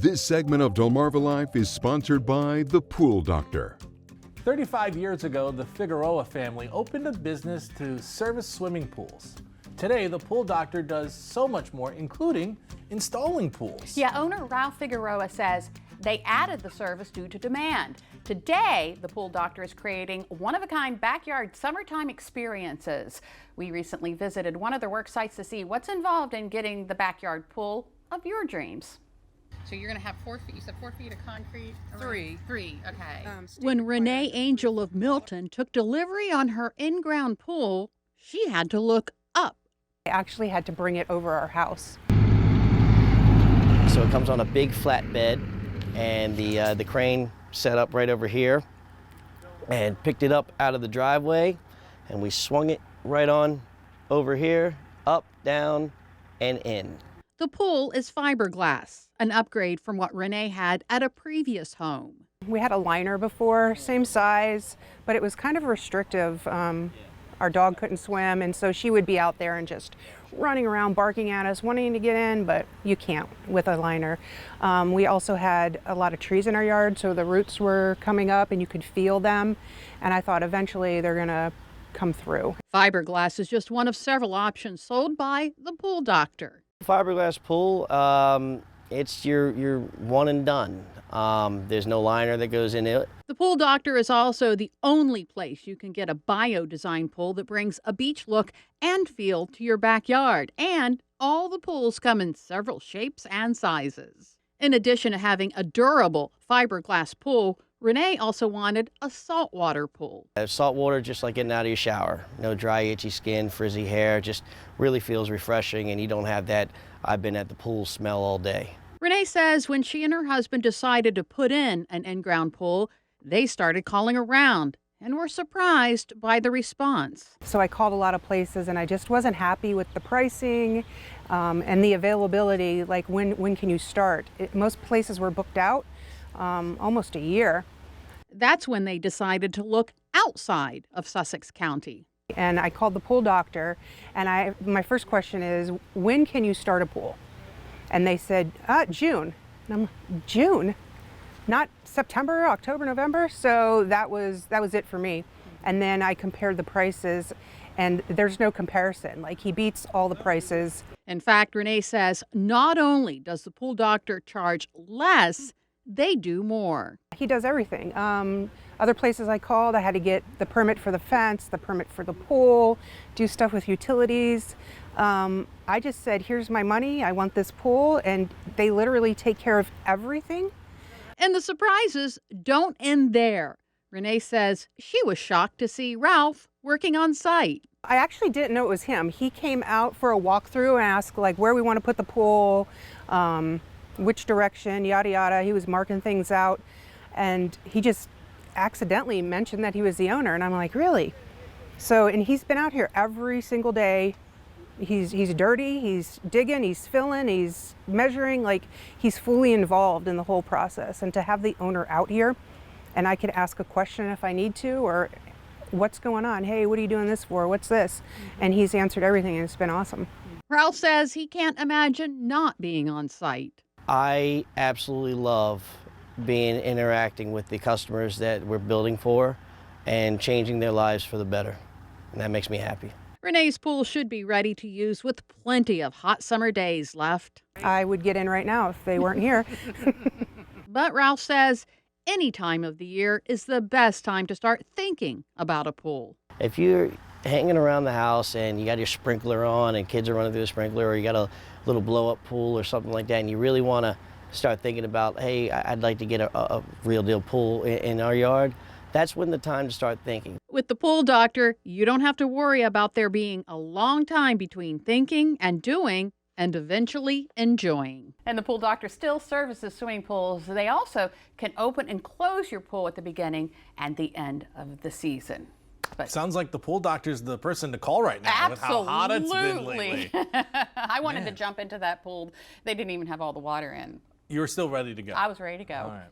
This segment of DelmarvaLife is sponsored by The Pool Doctor. 35 years ago, the Figueroa family opened a business to service swimming pools. Today, the Pool Doctor does so much more, including installing pools. Yeah, owner Ralph Figueroa says they added the service due to demand. Today, the Pool Doctor is creating one-of-a-kind backyard summertime experiences. We recently visited one of their work sites to see what's involved in getting the backyard pool of your dreams. So you're going to have 4 feet, you said 4 feet of concrete? Three. Okay. When Renee Angel of Milton took delivery on her in-ground pool, she had to look up. I actually had to bring it over our house. So it comes on a big flat bed, and the crane set up right over here and picked it up out of the driveway, and we swung it right on over here, up, down, and in. The pool is fiberglass, an upgrade from what Renee had at a previous home. We had a liner before, same size, but it was kind of restrictive. Our dog couldn't swim, and so she would be out there and just running around barking at us, wanting to get in, but you can't with a liner. We also had a lot of trees in our yard, so the roots were coming up and you could feel them, and I thought eventually they're gonna come through. Fiberglass is just one of several options sold by the Pool Doctor. Fiberglass pool, it's your one and done. There's no liner that goes in it. The Pool Doctor is also the only place you can get a bio-design pool that brings a beach look and feel to your backyard. And all the pools come in several shapes and sizes. In addition to having a durable fiberglass pool, Renee also wanted a saltwater pool. Saltwater, just like getting out of your shower. No dry, itchy skin, frizzy hair, just really feels refreshing, and you don't have that "I've been at the pool" smell all day. Renee says when she and her husband decided to put in an in-ground pool, they started calling around and were surprised by the response. So I called a lot of places and I just wasn't happy with the pricing and the availability, like when can you start? Most places were booked out almost a year. That's when they decided to look outside of Sussex County. And I called the Pool Doctor, and my first question is, when can you start a pool? And they said, June. And I'm, June? Not September, October, November? So that was it for me. And then I compared the prices, and there's no comparison. Like, he beats all the prices. In fact, Renee says not only does the Pool Doctor charge less, they do more. He does everything. Other places I called, I had to get the permit for the fence, the permit for the pool, do stuff with utilities. I just said, here's my money, I want this pool, and they literally take care of everything. And the surprises don't end there. Renee says she was shocked to see Ralph working on site. I actually didn't know it was him. He came out for a walkthrough and asked like where we want to put the pool, which direction, yada yada. He was marking things out, and he just accidentally mentioned that he was the owner, and I'm like, really? So, and he's been out here every single day. He's dirty, he's digging, he's filling, he's measuring, like he's fully involved in the whole process. And to have the owner out here, and I could ask a question if I need to, or what's going on? Hey, what are you doing this for? What's this? And he's answered everything, and it's been awesome. Ralph says he can't imagine not being on site. I absolutely love interacting with the customers that we're building for and changing their lives for the better. And that makes me happy. Renee's pool should be ready to use with plenty of hot summer days left. I would get in right now if they weren't here. But Ralph says any time of the year is the best time to start thinking about a pool. If you're hanging around the house and you got your sprinkler on and kids are running through the sprinkler, or you got a little blow-up pool or something like that, and you really want to start thinking about, hey, I'd like to get a real deal pool in our yard, that's when the time to start thinking. With the Pool Doctor, you don't have to worry about there being a long time between thinking and doing and eventually enjoying. And the Pool Doctor still services swimming pools. They also can open and close your pool at the beginning and the end of the season. But sounds like the Pool Doctor's the person to call right now. Absolutely. With how hot it's been lately. I wanted to jump into that pool. They didn't even have all the water in. You were still ready to go. I was ready to go. All right.